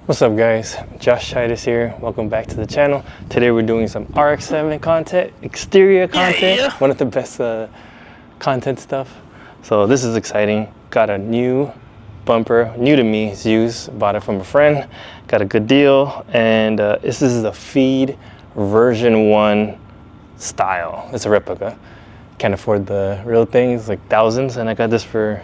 What's up guys, Josh Titus here. Welcome back to the channel. Today we're doing some RX-7 content, exterior content, one of the best content stuff. So this is exciting. Got a new bumper, new to me, it's used, bought it from a friend, got a good deal, and this is the Feed version 1 style. It's a replica. Can't afford the real things, like thousands, and I got this for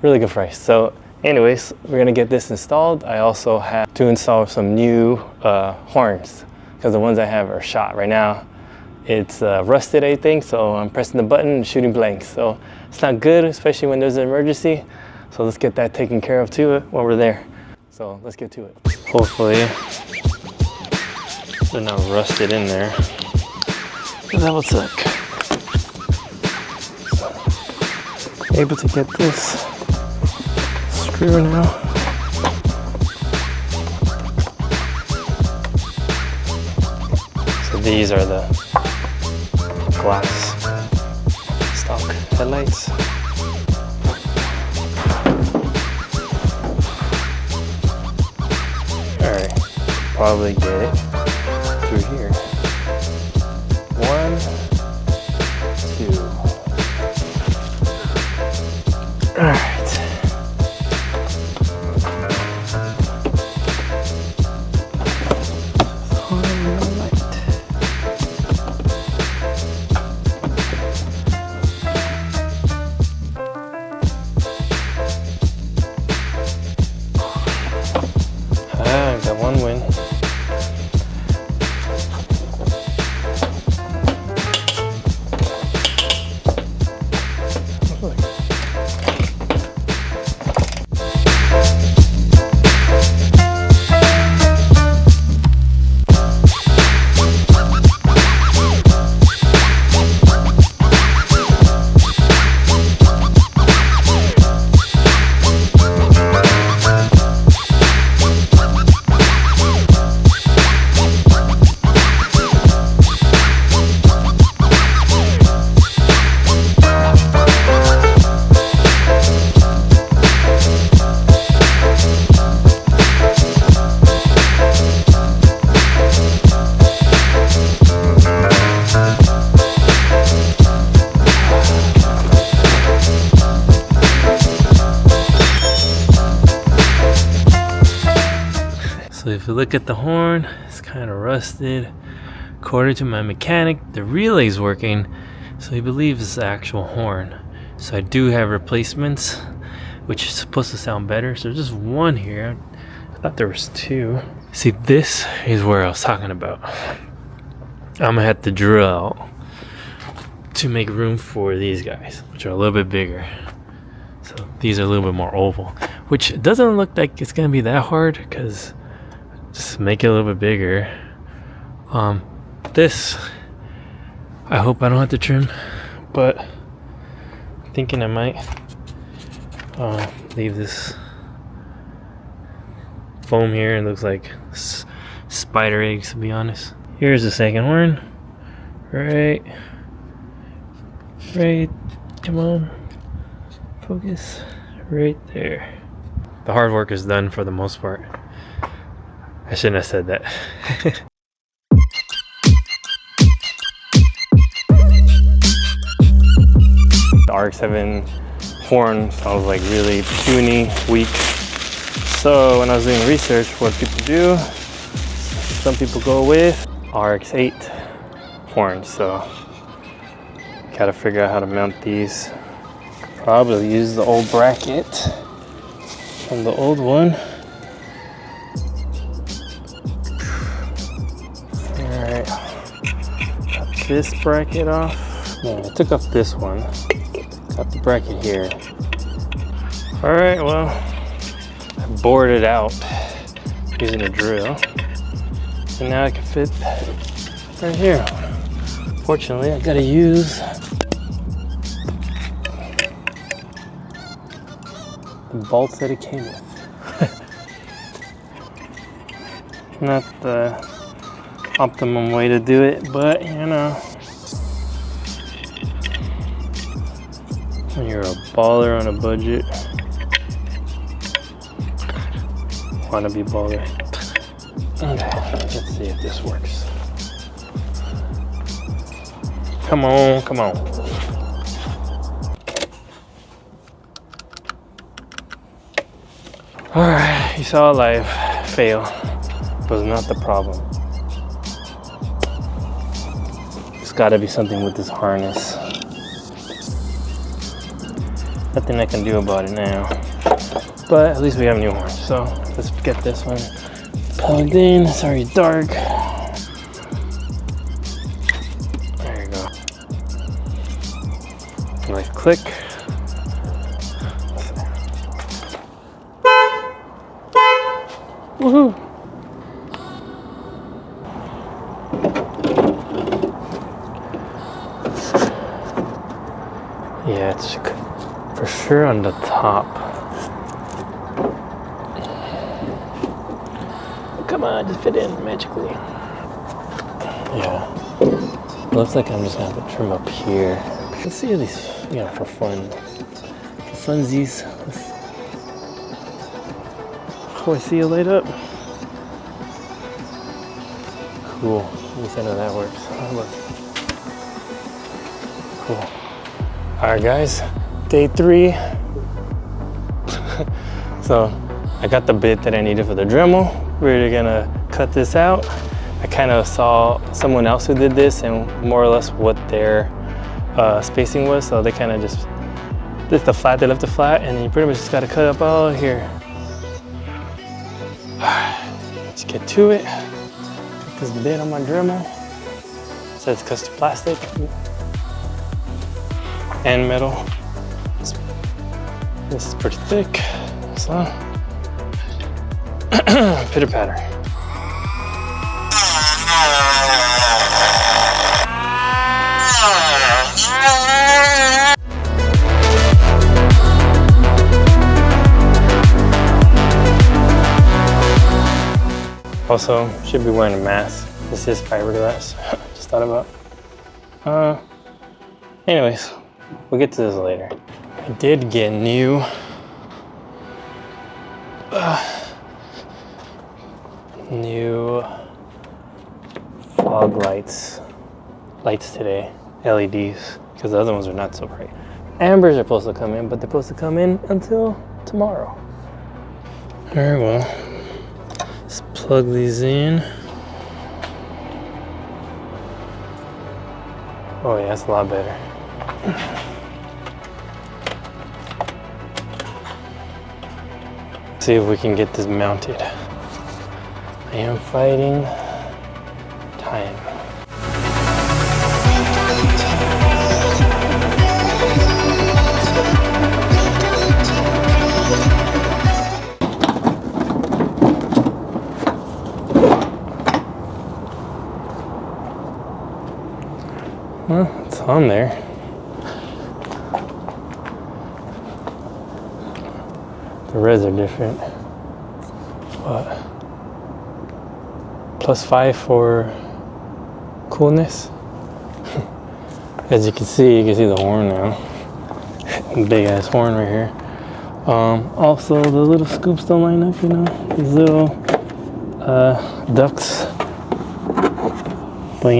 really good price. So anyways, we're gonna get this installed. I also have to install some new horns because the ones I have are shot right now. It's rusted, I think, so I'm pressing the button and shooting blanks. So it's not good, especially when there's an emergency. So let's get that taken care of too while we're there. So let's get to it. Hopefully they're not rusted in there. That would suck. So, able to get this screw now. So these are the glass stock headlights. Alright, probably get it through here. 1, 2. Alright. Got one win. So if you look at the horn, it's kind of rusted. According to my mechanic, the relay's working, so he believes it's the actual horn. So I do have replacements, which is supposed to sound better. So there's just one here. I thought there was two. See, this is where I was talking about. I'm gonna have to drill out to make room for these guys, which are a little bit bigger. So these are a little bit more oval, which doesn't look like it's gonna be that hard because just make it a little bit bigger. This, I hope I don't have to trim, but I'm thinking I might leave this foam here. It looks like spider eggs, to be honest. Here's the second horn. Right, come on, focus, right there. The hard work is done for the most part. I shouldn't have said that. The RX-7 horn sounds like really puny, weak. So when I was doing research, what people do, some people go with RX-8 horns. So gotta figure out how to mount these. Probably use the old bracket from the old one. This bracket off. Yeah, I took off this one. Got the bracket here. All right, well, I bored it out using a drill. And now I can fit right here. Fortunately, I gotta use the bolts that it came with. Not the optimum way to do it, but you know, when you're a baller on a budget, wannabe baller. Okay, let's see if this works. Come on, come on. All right, you saw a live fail. Was not the problem. There's gotta be something with this harness. Nothing I can do about it now. But at least we have new horns. So let's get this one plugged in. It's already dark. There you go. Nice click. Woohoo! Yeah, it's for sure on the top. Come on, just fit in magically. Yeah. Looks like I'm just gonna have to trim up here. Let's see at least, for fun. For funsies. Oh, I see you light up. Cool. At least I know that works. Cool. Alright guys, day 3. So I got the bit that I needed for the Dremel. We're gonna cut this out. I kind of saw someone else who did this and more or less what their spacing was. So they kind of just left the flat, and then you pretty much just gotta cut up all here. Let's get to it. Put this bit on my Dremel. It says custom plastic and metal. This is pretty thick, so pitter patter. Also, should be wearing a mask. This is fiberglass. Just thought about. Anyways, we'll get to this later. I did get new fog lights today, LEDs, because the other ones are not so bright. Ambers are supposed to come in, but they're supposed to come in until tomorrow. All right, well, let's plug these in. Oh yeah, that's a lot better. See if we can get this mounted. I am fighting time. Well, it's on there. The reds are different, but +5 for coolness. As you can see the horn now. Big ass horn right here. Also, the little scoops don't line up, these little ducts. But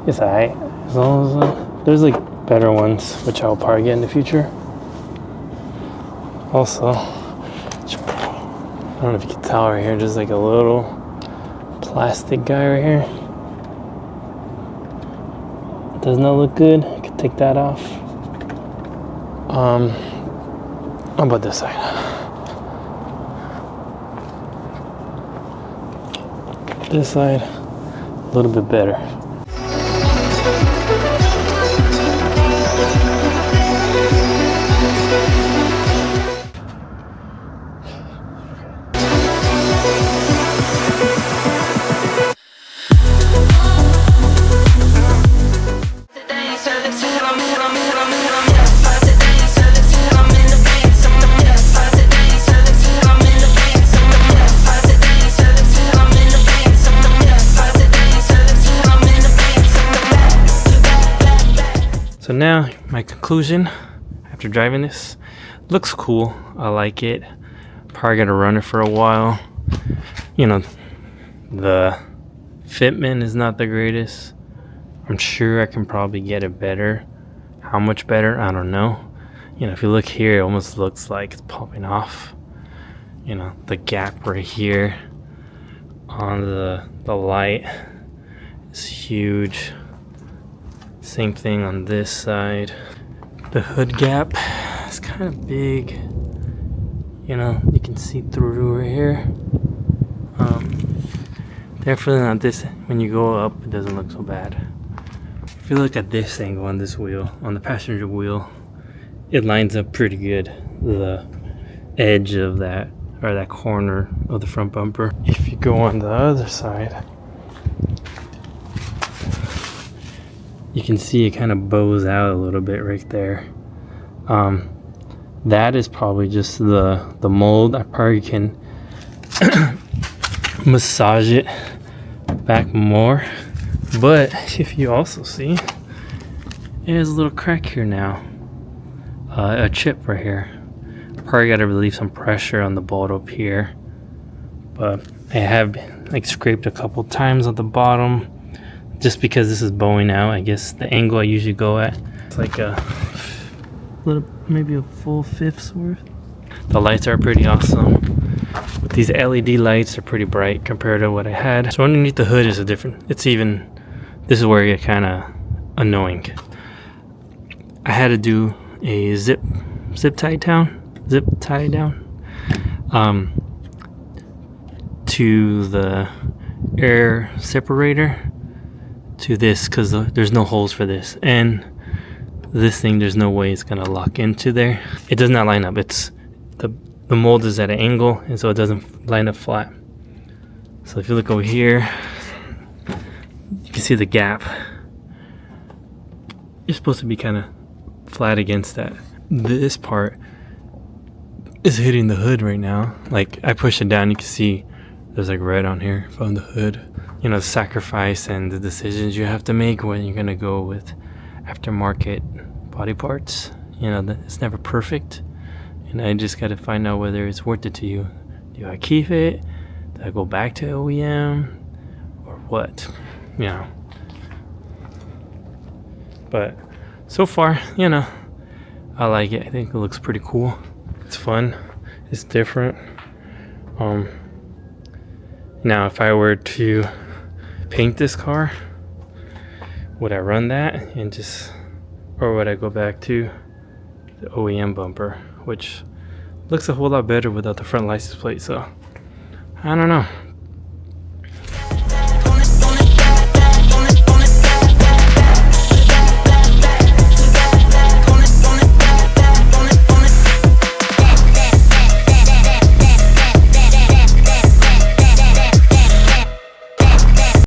it's alright. As long as there's like better ones, which I'll probably get in the future. Also, I don't know if you can tell right here, just like a little plastic guy right here. Does not look good. I could take that off. How about this side? This side, a little bit better. So now my conclusion after driving this, looks cool. I like it. Probably gotta run it for a while. You know, the fitment is not the greatest. I'm sure I can probably get it better. How much better? I don't know. You know, if you look here, it almost looks like it's popping off. You know, the gap right here on the light is huge. Same thing on this side. The hood gap is kind of big. You know, you can see through right here. Definitely not this. When you go up, it doesn't look so bad. If you look at this angle on this wheel, on the passenger wheel, it lines up pretty good. The edge of that, or that corner of the front bumper. If you go on the other side, you can see it kind of bows out a little bit right there. That is probably just the mold. I probably can massage it back more. But if you also see, there's a little crack here now. A chip right here. Probably got to relieve some pressure on the bolt up here. But I have like scraped a couple times at the bottom. Just because this is bowing out, I guess the angle I usually go at, it's like a little, maybe a full fifth's worth. The lights are pretty awesome. With these LED lights, are pretty bright compared to what I had. So underneath the hood is a different, it's even, this is where it get kind of annoying. I had to do a zip tie down to the air separator to this, because there's no holes for this, and this thing, there's no way it's gonna lock into there. It does not line up. It's the mold is at an angle, and so it doesn't line up flat. So if you look over here, you can see the gap. You're supposed to be kind of flat against that. This part is hitting the hood right now. Like, I push it down, you can see there's like red on here from the hood. You know, the sacrifice and the decisions you have to make when you're gonna go with aftermarket body parts. You know, it's never perfect, and I just gotta find out whether it's worth it to you. Do I keep it? Do I go back to OEM? Or what? You know. But so far, you know, I like it. I think it looks pretty cool. It's fun. It's different. Now if I were to paint this car, would I run that and just, or would I go back to the OEM bumper, which looks a whole lot better without the front license plate? So I don't know.